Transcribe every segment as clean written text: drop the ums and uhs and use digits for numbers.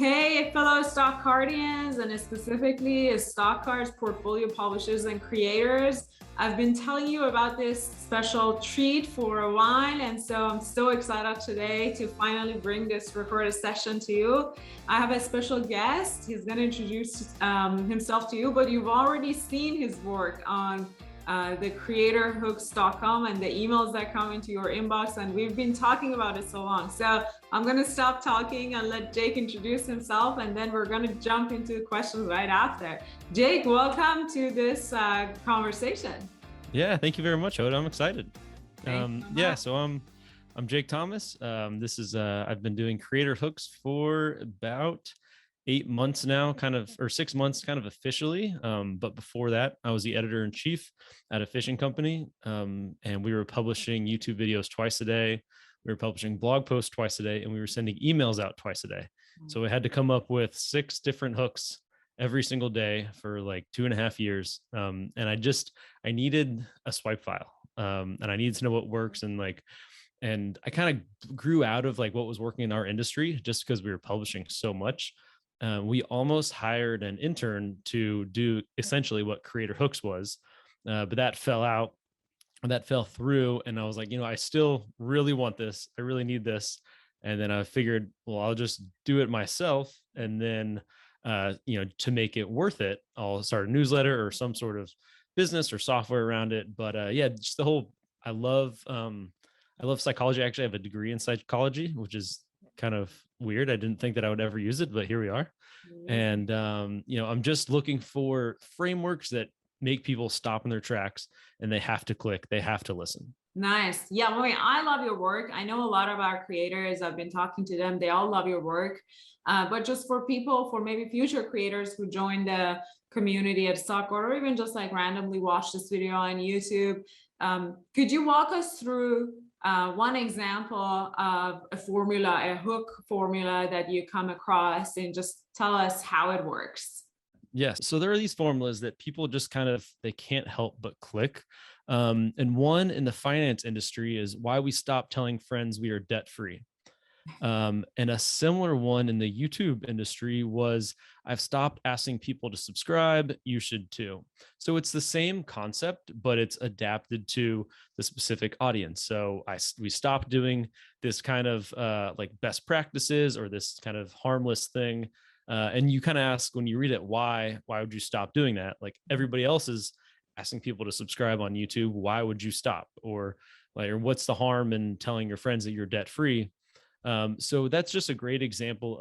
Hey, fellow stock cardians, and specifically stock cards, portfolio publishers, and creators. I've been telling you about this special treat for a while, and so I'm so excited today to finally bring this recorded session to you. I have a special guest. He's going to introduce himself to you, but you've already seen his work on the creatorhooks.com and the emails that come into your inbox, and we've been talking about it so long. So I'm going to stop talking and let Jake introduce himself, and then we're going to jump into the questions right after. Jake, welcome to this conversation. Yeah, thank you very much, Hoda. I'm excited. So I'm Jake Thomas. I've been doing Creator Hooks for about 8 months now, or 6 months, kind of officially. But before that, I was the editor-in-chief at a fishing company, and we were publishing YouTube videos twice a day. We were publishing blog posts twice a day, and we were sending emails out twice a day. So I had to come up with 6 different hooks every single day for like 2.5 years. And I needed a swipe file, and I needed to know what works. And I kind of grew out of like what was working in our industry just because we were publishing so much. We almost hired an intern to do essentially what Creator Hooks was, but that fell out. That fell through, and I was like, I still really want this. I really need this. And then I figured, well, I'll just do it myself. And then, to make it worth it, I'll start a newsletter or some sort of business or software around it. But just the whole, I love psychology. I actually have a degree in psychology, which is kind of weird. I didn't think that I would ever use it, but here we are. And, I'm just looking for frameworks that make people stop in their tracks, and they have to click, they have to listen. Nice. Yeah, I love your work. I know a lot of our creators. I've been talking to them. They all love your work. But just for maybe future creators who join the community at Stock, or even just like randomly watch this video on YouTube, could you walk us through one example of a hook formula that you come across, and just tell us how it works? Yes. So there are these formulas that people just they can't help but click. And one in the finance industry is why we stop telling friends we are debt free. And a similar one in the YouTube industry was, I've stopped asking people to subscribe, you should too. So it's the same concept, but it's adapted to the specific audience. So we stopped doing this kind of like best practices or this kind of harmless thing. And you kind of ask, when you read it, why would you stop doing that? Like everybody else is asking people to subscribe on YouTube. Why would you stop? Or what's the harm in telling your friends that you're debt free? So that's just a great example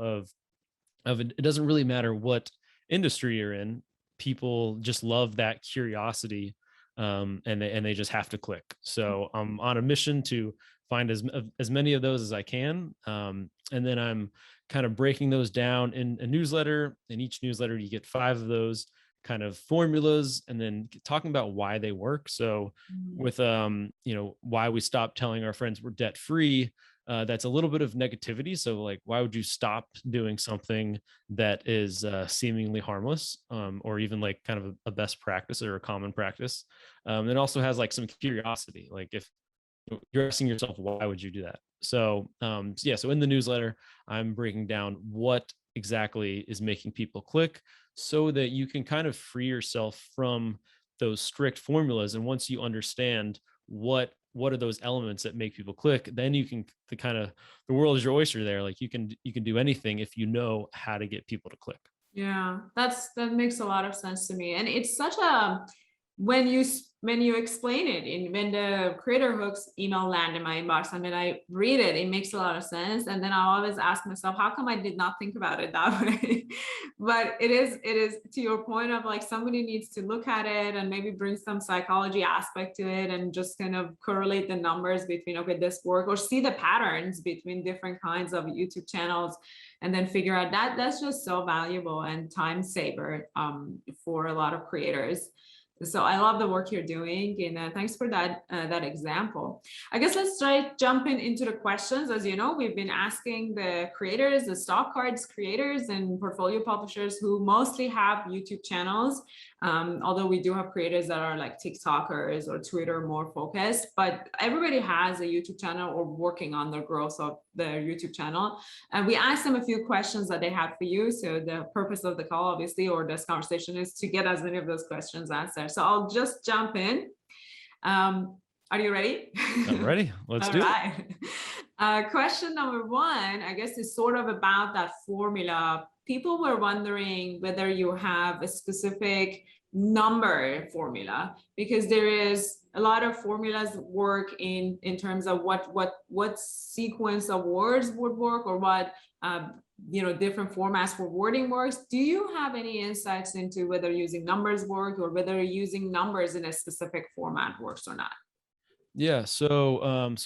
of it. It doesn't really matter what industry you're in. People just love that curiosity, and they just have to click. So I'm on a mission to find as many of those as I can, and then I'm kind of breaking those down in a newsletter. In each newsletter, you get 5 of those kind of formulas, and then talking about why they work. So with why we stop telling our friends we're debt free, that's a little bit of negativity. So like, why would you stop doing something that is seemingly harmless, or even like kind of a best practice or a common practice? It also has like some curiosity. Like if you're asking yourself, why would you do that? So so in the newsletter, I'm breaking down what exactly is making people click, so that you can kind of free yourself from those strict formulas. And once you understand what are those elements that make people click, then you can the world is your oyster there. Like you can do anything if you know how to get people to click. Yeah, that makes a lot of sense to me. And it's such a, when you explain it, when the Creator Hooks email land in my inbox, and when I read it, it makes a lot of sense. And then I always ask myself, how come I did not think about it that way? But it is to your point of like, somebody needs to look at it and maybe bring some psychology aspect to it, and just kind of correlate the numbers between, okay, this work, or see the patterns between different kinds of YouTube channels, and then figure out that. That's just so valuable and time saver for a lot of creators. So I love the work you're doing, and thanks for that example. I guess let's try jumping into the questions. As you know, we've been asking the creators, the stock cards creators and portfolio publishers who mostly have YouTube channels, Although we do have creators that are like TikTokers or Twitter more focused, but everybody has a YouTube channel or working on the growth of their YouTube channel. And we asked them a few questions that they had for you. So the purpose of the call, obviously, or this conversation is to get as many of those questions answered. So I'll just jump in. Are you ready? I'm ready. Let's All do right. Question number one, I guess, is sort of about that formula. People were wondering whether you have a specific number formula, because there is a lot of formulas work in terms of what sequence of words would work, or what different formats for wording works. Do you have any insights into whether using numbers work, or whether using numbers in a specific format works or not? Yeah. So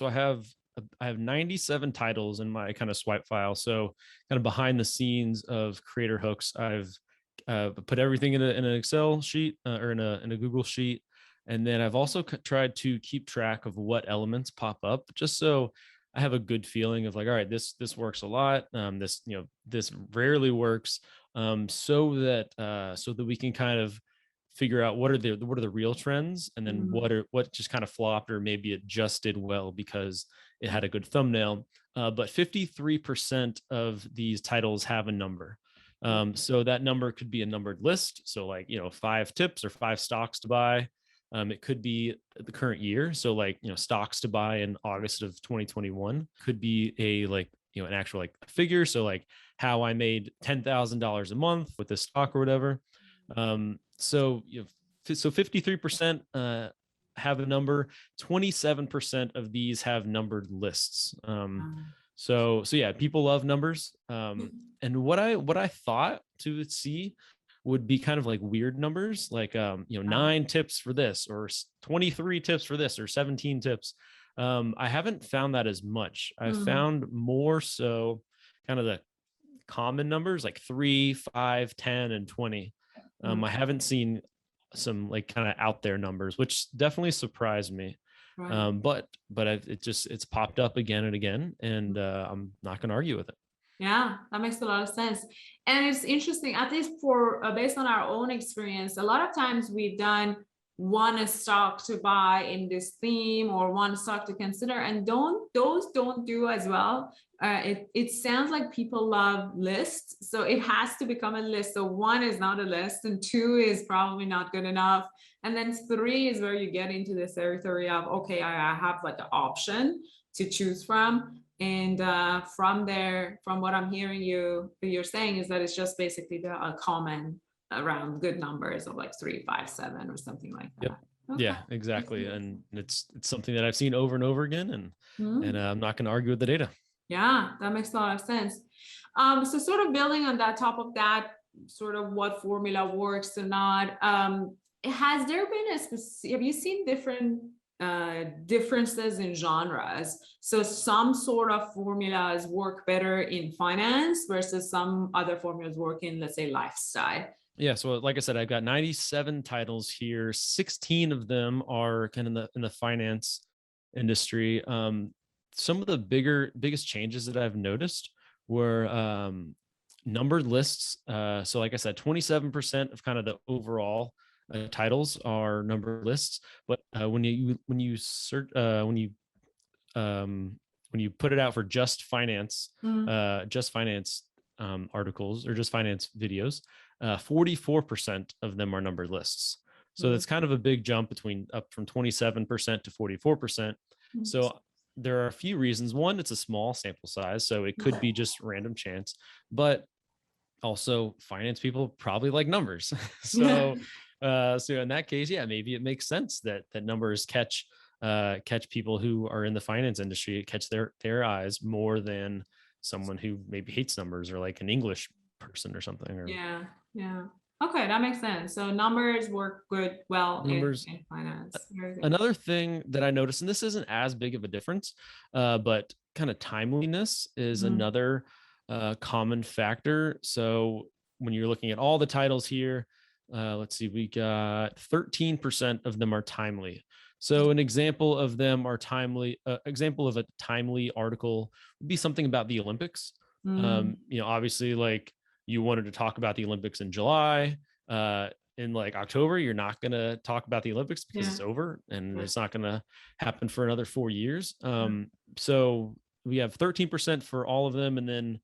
I have 97 titles in my kind of swipe file. So kind of behind the scenes of creator hooks, I've put everything in an Excel sheet or in a Google sheet. And then I've also tried to keep track of what elements pop up, just so I have a good feeling of like, all right, this works a lot. This rarely works. So that we can kind of figure out what are the real trends, and then what just kind of flopped, or maybe it just did well because it had a good thumbnail. But 53% of these titles have a number. So that number could be a numbered list. So like, 5 tips or 5 stocks to buy. It could be the current year. So like, stocks to buy in August of 2021 could be an actual like figure. So like how I made $10,000 a month with this stock or whatever. So 53% have a number. 27% of these have numbered lists. So yeah, people love numbers. And what I thought to see would be kind of like weird numbers, like 9 tips for this, or 23 tips for this, or 17 tips. I haven't found that as much. I've found more so kind of the common numbers like 3, 5, 10, and 20. I haven't seen some like kind of out there numbers, which definitely surprised me. Right. But it's popped up again and again, and I'm not going to argue with it. Yeah, that makes a lot of sense. And it's interesting, at least for based on our own experience, a lot of times we've done one stock to buy in this theme, or one stock to consider, and those don't do as well. It sounds like people love lists, so it has to become a list. So 1 is not a list, and 2 is probably not good enough, and then 3 is where you get into this territory of, okay, I have like an option to choose from. And from there, from what I'm hearing you're saying, is that it's just basically a common around good numbers of like 3, 5, 7, or something like that. Yep. Okay. Yeah, exactly. And it's something that I've seen over and over again, and I'm not going to argue with the data. Yeah, that makes a lot of sense. So sort of building on that, top of that, sort of what formula works or not, has there been have you seen different differences in genres? So some sort of formulas work better in finance versus some other formulas work in, let's say, lifestyle. Yeah, so like I said, I've got 97 titles here. 16 of them are kind of in the finance industry. Some of the biggest changes that I've noticed were numbered lists. So like I said, 27% of kind of the overall titles are numbered lists. But when you search when you put it out for just finance articles, or just finance videos, 44% of them are numbered lists. So that's kind of a big jump up from 27% to 44%. So there are a few reasons. One, it's a small sample size, so it could be just random chance, but also finance people probably like numbers. So in that case, yeah, maybe it makes sense that numbers catch people who are in the finance industry, catch their eyes more than someone who maybe hates numbers, or like an English person or something. Yeah. Okay, that makes sense. So numbers work well in finance. Another thing that I noticed, and this isn't as big of a difference, but kind of timeliness is another common factor. So when you're looking at all the titles here, let's see, we got 13% of them are timely. So an example of them are timely. Example of a timely article would be something about the Olympics. Obviously, like, you wanted to talk about the Olympics in July. in like October, you're not going to talk about the Olympics because Yeah. it's over and Yeah. it's not going to happen for another 4 years. Yeah. So we have 13% for all of them. And then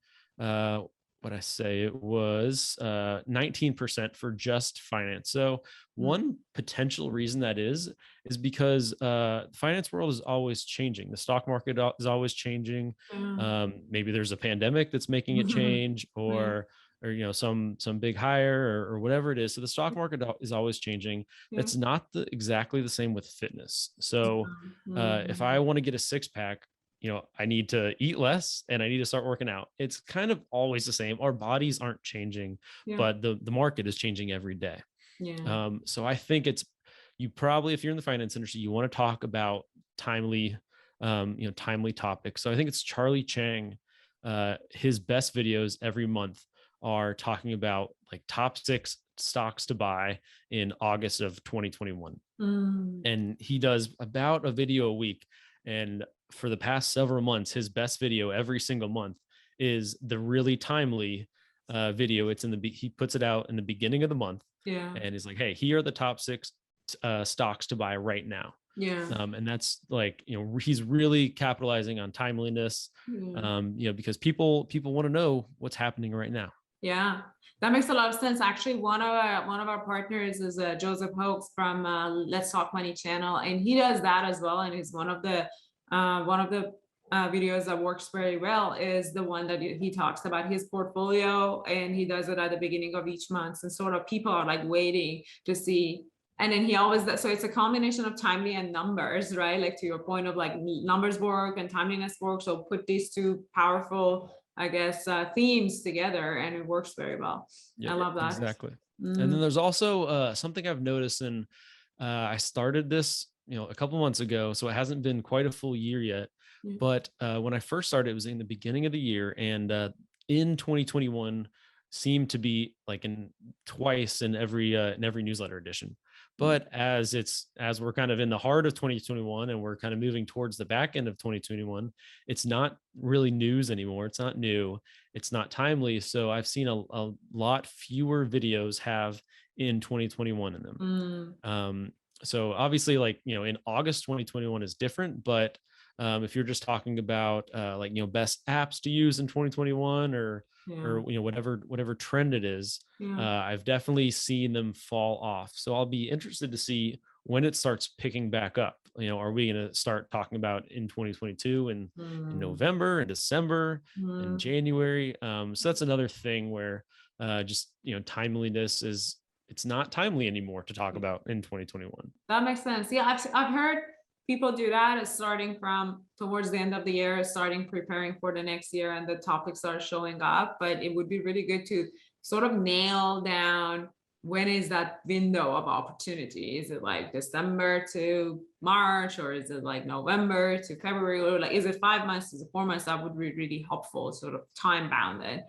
what I say it was 19% for just finance. So one potential reason that is because the finance world is always changing. The stock market is always changing. Yeah. Maybe there's a pandemic that's making it change, Yeah. or some big hire, or whatever it is. So the stock market is always changing. Yeah. That's not exactly the same with fitness. So if I Mhm. want to get a six pack, I need to eat less and I need to start working out. It's kind of always the same. Our bodies aren't changing, Yeah. but the market is changing every day. Yeah. So I think you probably, if you're in the finance industry, you want to talk about timely, timely topics. So I think it's Charlie Chang. His best videos every month are talking about like top 6 stocks to buy in August of 2021. Mm. And he does about a video a week. And for the past several months, his best video every single month is the really timely video. He puts it out in the beginning of the month, Yeah. and he's like, hey, here are the top 6 stocks to buy right now. Yeah. And that's like, he's really capitalizing on timeliness, Yeah. because people want to know what's happening right now. Yeah, that makes a lot of sense. Actually, one of our partners is Joseph Hoax from Let's Talk Money channel, and he does that as well. And he's one of the videos that works very well is the one that he talks about his portfolio, and he does it at the beginning of each month. And sort of people are like waiting to see. And then he always does, so it's a combination of timely and numbers, right? Like to your point of like numbers work and timeliness work. So put these two powerful, I guess, themes together, and it works very well. Yeah, I love that. exactly. And then Mm. there's also something I've noticed, and I started this, a couple months ago, so it hasn't been quite a full year yet. Yeah. But when I first started, it was in the beginning of the year, and in 2021 seemed to be like in twice in every newsletter edition. But as we're kind of in the heart of 2021 and we're kind of moving towards the back end of 2021, it's not really news anymore. It's not new. It's not timely. So I've seen a lot fewer videos have in 2021 in them. Mm. So obviously, like, in August 2021 is different, but if you're just talking about like, best apps to use in 2021, or Yeah. whatever trend it is, Yeah. I've definitely seen them fall off. So I'll be interested to see when it starts picking back up. Are we going to start talking about in 2022 and in Mm. November and December and Mm. January? So that's another thing where just timeliness it's not timely anymore to talk about in 2021. That makes sense. Yeah, I've heard people do that as starting from towards the end of the year, starting preparing for the next year, and the topics are showing up. But it would be really good to sort of nail down when is that window of opportunity. Is it like December to March, or is it like November to February, or like is it 5 months, is it 4 months? That would be really helpful, sort of time bounded.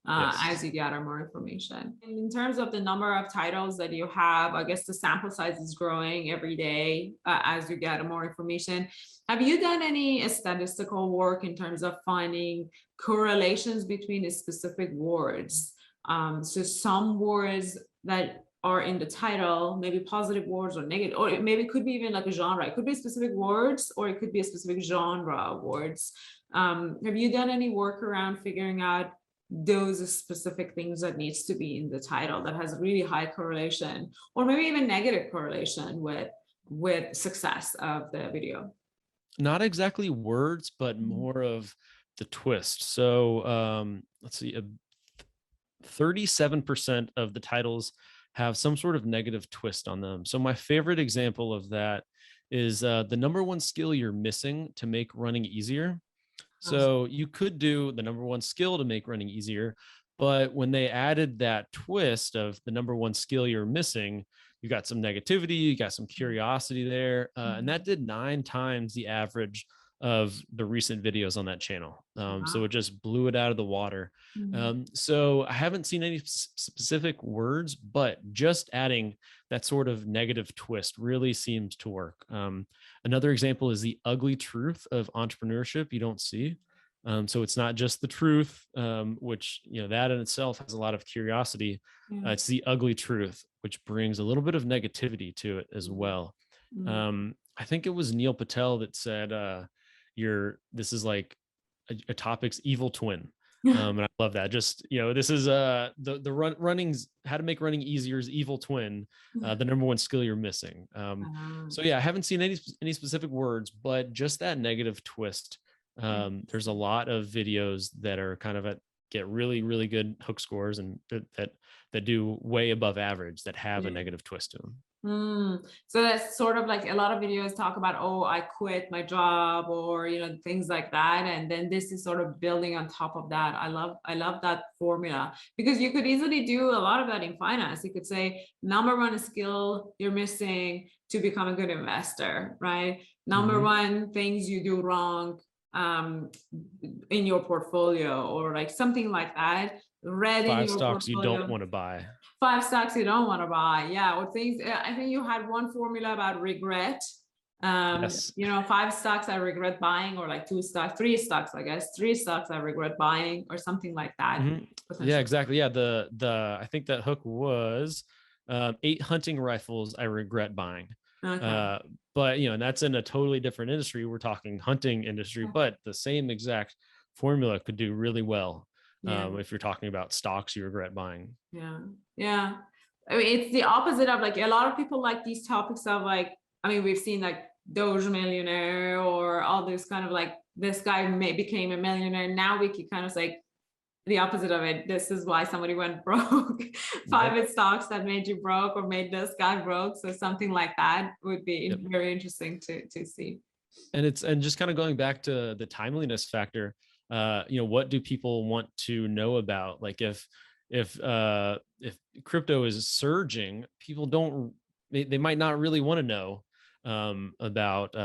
Yes. As you gather more information. In terms of the number of titles that you have, I guess the sample size is growing every day as you gather more information. Have you done any statistical work in terms of finding correlations between the specific words? So some words that are in the title, maybe positive words or negative, or maybe it could be even like a genre. It could be specific words, or it could be a specific genre of words. Have you done any work around figuring out those specific things that needs to be in the title that has really high correlation, or maybe even negative correlation with success of the video? Not exactly words, but more of the twist. So let's see, 37% of the titles have some sort of negative twist on them. So my favorite example of that is the number one skill you're missing to make running easier. So you could do the number one skill to make running easier, but when they added that twist of the number one skill you're missing, you got some negativity, you got some curiosity there, and that did 9 times the average of the recent videos on that channel. So it just blew it out of the water. So I haven't seen any specific words, but just adding that sort of negative twist really seems to work. Another example is the ugly truth of entrepreneurship you don't see. So it's not just the truth, which, that in itself has a lot of curiosity. Yeah. It's the ugly truth, which brings a little bit of negativity to it as Mm, well. mm. I think it was Neil Patel that said, this is like a topic's evil twin. And I love that. Just, this is running's how to make running easier is evil twin, the number one skill you're missing. Ah, So yeah, I haven't seen any specific words, but just that negative twist. There's a lot of videos that are kind of get really, really good hook scores, and that do way above average, that have a yeah. negative twist to them. So that's sort of like a lot of videos talk about, oh, I quit my job, or things like that, and then this is sort of building on top of that. I love that formula, because you could easily do a lot of that in finance. You could say number one skill you're missing to become a good investor, right? Number Mhm. one things you do wrong in your portfolio, or like something like that, read in 5 your stocks you don't portfolio. want to buy. Five stocks you don't want to buy. Yeah. Or things, I think you had one formula about regret. Yes. 5 stocks I regret buying, or like 2 stocks, 3 stocks, I guess, 3 stocks I regret buying, or something like that, Mhm. Yeah, potentially. exactly. Yeah, I think that hook was 8 hunting rifles I regret buying. Okay. Uh, but and that's in a totally different industry. We're talking hunting industry, but the same exact formula could do really well Yeah. if you're talking about stocks you regret buying. Yeah. Yeah. I mean, it's the opposite of like a lot of people like these topics of like, I mean, we've seen like Doge millionaire, or all this kind of like this guy became a millionaire. Now we can kind of say the opposite of it. This is why somebody went broke. Yep. 5 stocks that made you broke, or made this guy broke. So something like that would be Yep. very interesting to see. And just kind of going back to the timeliness factor, what do people want to know about? Like if crypto is surging, people don't they might not really want to know about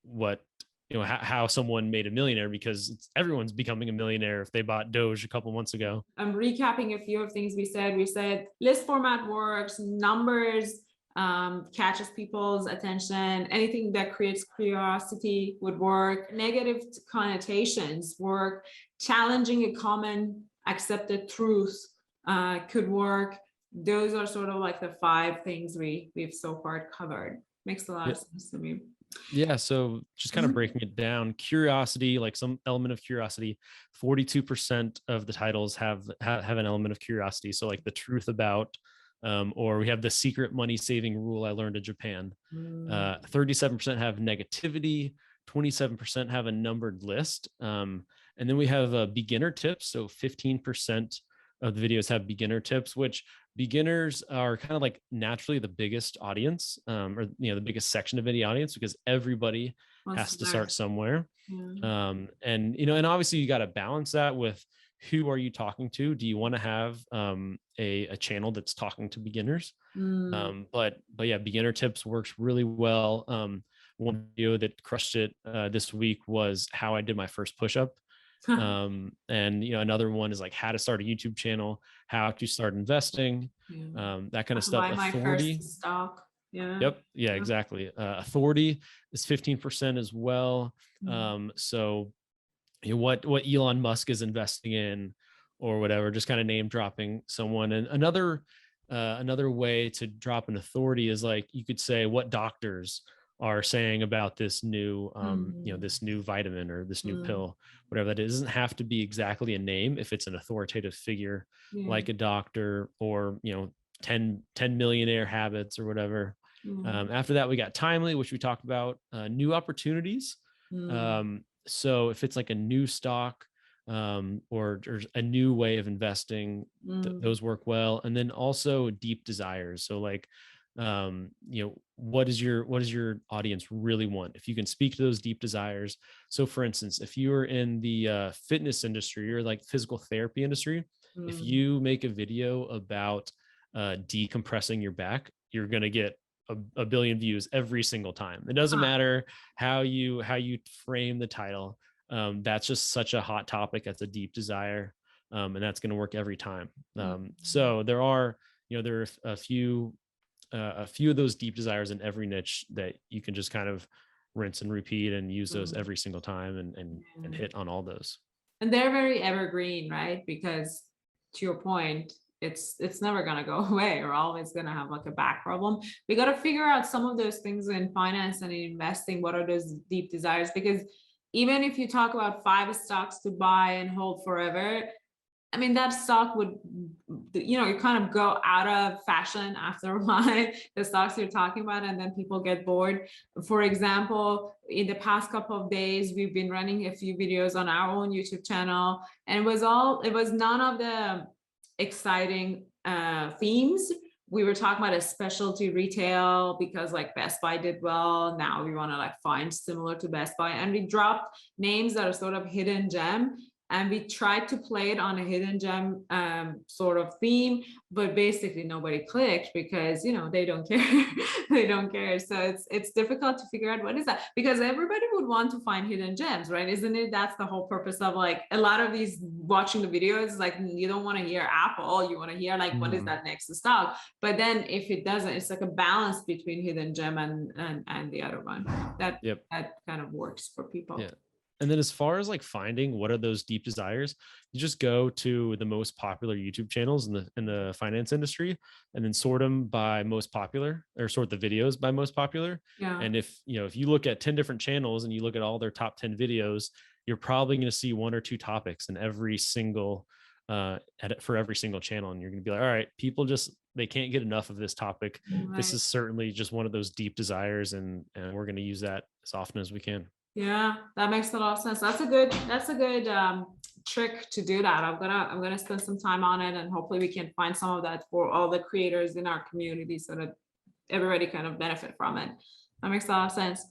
what how someone made a millionaire, because everyone's becoming a millionaire if they bought Doge a couple months ago. I'm recapping a few of things we said. We said list format works, numbers catches people's attention. Anything that creates curiosity would work. Negative connotations work. Challenging a common accepted truth could work. Those are sort of like the 5 things we've so far covered. Makes a lot Yeah. of sense to me. Yeah, so just kind of breaking it down, curiosity, like some element of curiosity. 42% of the titles have an element of curiosity. So like the truth about, or we have the secret money saving rule I learned in Japan. 37% have negativity. 27% have a numbered list. And then we have beginner tips. So 15% of the videos have beginner tips, which beginners are kind of like naturally the biggest audience, or the biggest section of any audience, because everybody has to start somewhere. Yeah. And obviously you got to balance that with who are you talking to. Do you want to have a channel that's talking to beginners? But yeah, beginner tips works really well. One video that crushed it this week was how I did my first push-up. And another one is like how to start a YouTube channel, how to start investing, Yeah. that kind How of to stuff. buy my Authority. first stock. Yeah. Yep. Yeah, Yeah. exactly. Authority is 15% as well. Mm. So what Elon Musk is investing in, or whatever, just kind of name dropping someone. And another way to drop an authority is like you could say what doctors are saying about this new this new vitamin or this new Mm. pill, whatever that is. It doesn't have to be exactly a name if it's an authoritative figure, Yeah. like a doctor, or 10 millionaire habits or whatever. Mm. After that, we got timely, which we talked about. New opportunities. Mm. So if it's like a new stock, or a new way of investing, Mm. those work well. And then also deep desires. So like, what does your audience really want? If you can speak to those deep desires. So for instance, if you're in the fitness industry, or like physical therapy industry, if Mm. you make a video about decompressing your back, you're going to get a billion views every single time. It doesn't matter how you frame the title. That's just such a hot topic. That's a deep desire, and that's going to work every time. So there are there are a few of those deep desires in every niche that you can just kind of rinse and repeat and use those Mm. every single time and Yeah. hit on all those. And they're very evergreen, right? Because to your point, it's never gonna go away. We're always gonna have like a back problem. We got to figure out some of those things in finance and in investing. What are those deep desires? Because even if you talk about 5 stocks to buy and hold forever, I mean, that stock would, you kind of go out of fashion after a while, the stocks you're talking about, and then people get bored. For example, in the past couple of days, we've been running a few videos on our own YouTube channel, and it was none of the exciting themes. We were talking about a specialty retail because like Best Buy did well. Now we want to like find similar to Best Buy, and we dropped names that are sort of hidden gem, and we tried to play it on a hidden gem sort of theme, but basically nobody clicked because they don't care. They don't care. So it's difficult to figure out what is that, because everybody would want to find hidden gems, right? Isn't it? That's the whole purpose of like a lot of these watching the videos. Like, you don't want to hear Apple, you want to hear like what is Mhm. that next stock. But then if it doesn't, it's like a balance between hidden gem and the other one that Yep. that kind of works for people. Yeah. And then as far as like finding what are those deep desires, you just go to the most popular YouTube channels in the finance industry and then sort them by most popular, or sort the videos by most popular. Yeah. And if you look at 10 different channels and you look at all their top 10 videos, you're probably going to see one or two topics in every single edit for every single channel. And you're going to be like, all right, people they can't get enough of this topic. This Right. is certainly just one of those deep desires, and we're going to use that as often as we can. Yeah, that makes a lot of sense. That's a good trick to do that. I'm gonna spend some time on it, and hopefully we can find some of that for all the creators in our community so that everybody kind of benefit from it. That makes a lot of sense.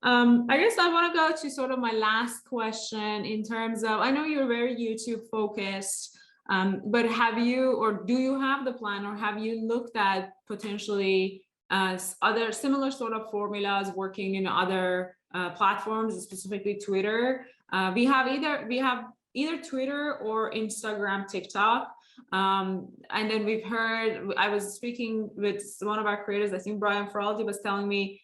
I guess I want to go to sort of my last question in terms of, I know you're very YouTube focused, but have you, or do you have the plan, or have you looked at potentially other similar sort of formulas working in other platforms, specifically Twitter? We have either Twitter or Instagram, TikTok. And then I was speaking with one of our creators, I think Brian Feraldi was telling me,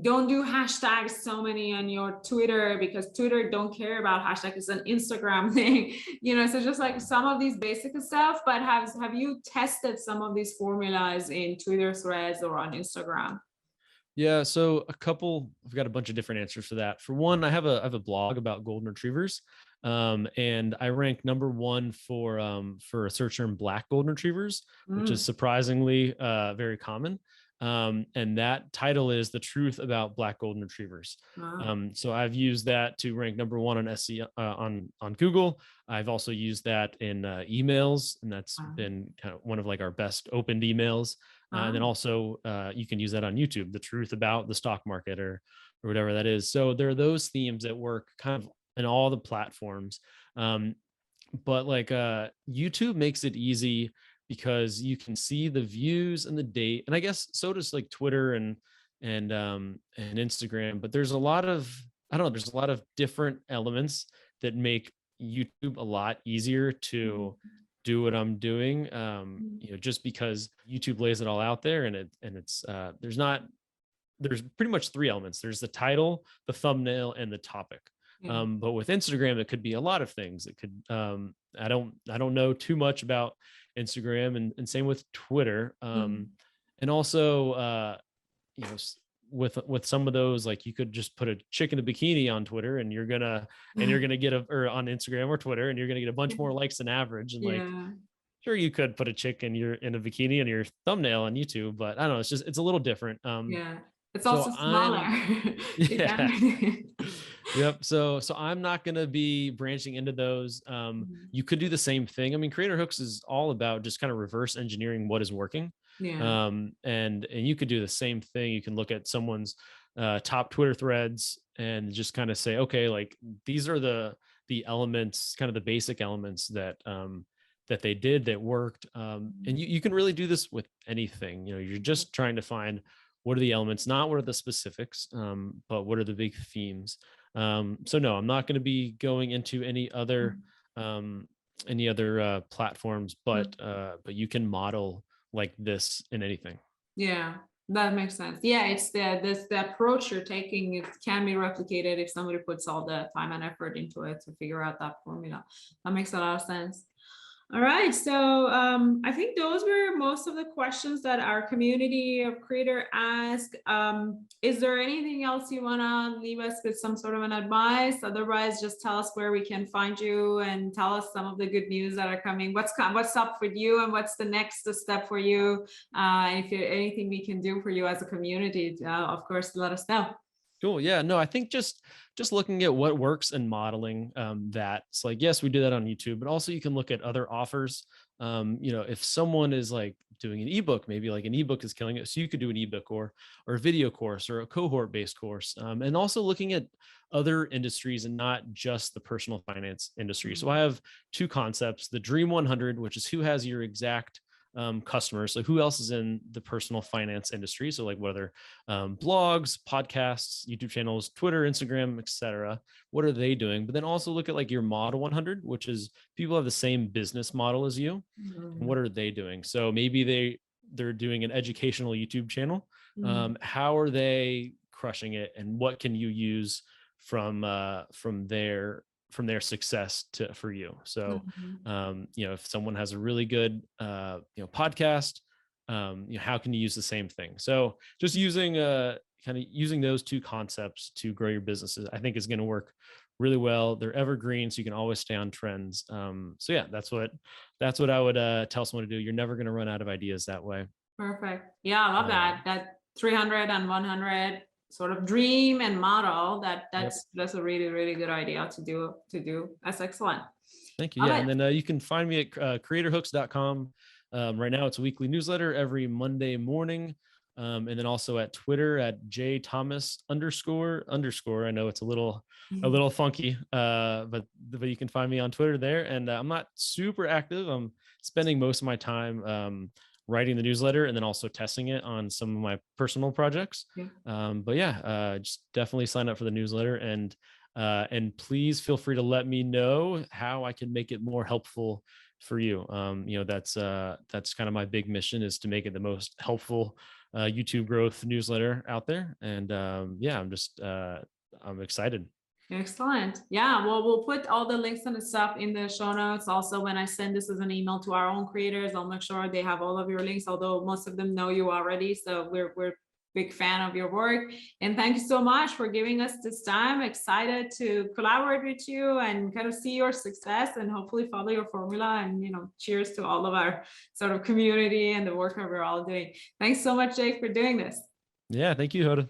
don't do hashtags so many on your Twitter because Twitter don't care about hashtags. It's an Instagram thing, so just like some of these basic stuff. But have you tested some of these formulas in Twitter threads or on Instagram? Yeah, so I've got a bunch of different answers for that. For one, I have a blog about golden retrievers, and I rank number one for a search term black golden retrievers, which is Mm. surprisingly very common. And that title is "The Truth About Black Golden Retrievers." Wow. So I've used that to rank number one on SEO on Google. I've also used that in emails, and that's Wow. been kind of one of like our best opened emails. And then Wow. also you can use that on YouTube, the truth about the stock market or whatever that is. So there are those themes that work kind of in all the platforms. But like YouTube makes it easy because you can see the views and the date. And I guess so does like Twitter and Instagram. But there's a lot of, I don't know, there's a lot of different elements that make YouTube a lot easier to do what I'm doing. Just because YouTube lays it all out there, and it's there's pretty much three elements. There's the title, the thumbnail, and the topic. Yeah. But with Instagram, it could be a lot of things. It could I don't know too much about Instagram, and same with Twitter. And also with some of those, like you could just put a chick in a bikini on Twitter, and you're gonna get or on Instagram or Twitter, and you're gonna get a bunch more likes than average. And like, Yeah. sure, you could put a chick in a bikini in your thumbnail on YouTube, but I don't know, it's a little different. Yeah. It's So also smaller. I'm You yeah. can. Yep. So I'm not going to be branching into those. You could do the same thing. I mean, Creator Hooks is all about just kind of reverse engineering what is working. Yeah. And you could do the same thing. You can look at someone's top Twitter threads and just kind of say, okay, like these are the elements, kind of the basic elements that they did that worked. And you can really do this with anything. You're just trying to find what are the elements, not what are the specifics, but what are the big themes. So no, I'm not going to be going into any other platforms, but you can model like this in anything. Yeah. That makes sense. Yeah, it's the approach you're taking. It can be replicated if somebody puts all the time and effort into it to figure out that formula. That makes a lot of sense. All right, so I think those were most of the questions that our community of creator asked. Is there anything else you want to leave us with, some sort of an advice? Otherwise, just tell us where we can find you and tell us some of the good news that are coming. What's up for you, and what's the next step for you? If there anything we can do for you as a community, of course, let us know. Cool. Yeah. No, I think just looking at what works and modeling that. It's like, yes, we do that on YouTube, but also you can look at other offers. If someone is like doing an ebook, maybe like an ebook is killing it, so you could do an ebook or a video course or a cohort based course, and also looking at other industries and not just the personal finance industry. So I have two concepts: the Dream 100, which is who has your exact customers. So who else is in the personal finance industry? So like whether blogs, podcasts, YouTube channels, Twitter, Instagram, etc. What are they doing? But then also look at like your model 100, which is people have the same business model as you. And what are they doing? So maybe they're doing an educational YouTube channel. How are they crushing it, and what can you use from their success for you? So if someone has a really good podcast, how can you use the same thing? So just using kind of using those two concepts to grow your businesses, I think is going to work really well. They're evergreen, so you can always stay on trends. So yeah, that's what I would tell someone to do. You're never going to run out of ideas that way. Perfect. Yeah, I love that 300 and 100 sort of dream and model. That's a really, really good idea to do. That's excellent. Thank you. Yeah. And then you can find me at creatorhooks.com. Right now it's a weekly newsletter every Monday morning. And then also at Twitter at @jthomas__. I know it's a little funky, but you can find me on Twitter there. And I'm not super active. I'm spending most of my time writing the newsletter and then also testing it on some of my personal projects. But yeah, just definitely sign up for the newsletter, and please feel free to let me know how I can make it more helpful for you. That's kind of my big mission, is to make it the most helpful YouTube growth newsletter out there. And I'm excited. Excellent. Yeah, well, we'll put all the links and the stuff in the show notes. Also, when I send this as an email to our own creators, I'll make sure they have all of your links, although most of them know you already. So we're big fan of your work, and thank you so much for giving us this time. Excited to collaborate with you and kind of see your success and hopefully follow your formula. And cheers to all of our sort of community and the work that we're all doing. Thanks so much, Jake, for doing this. Yeah, thank you, Hoda.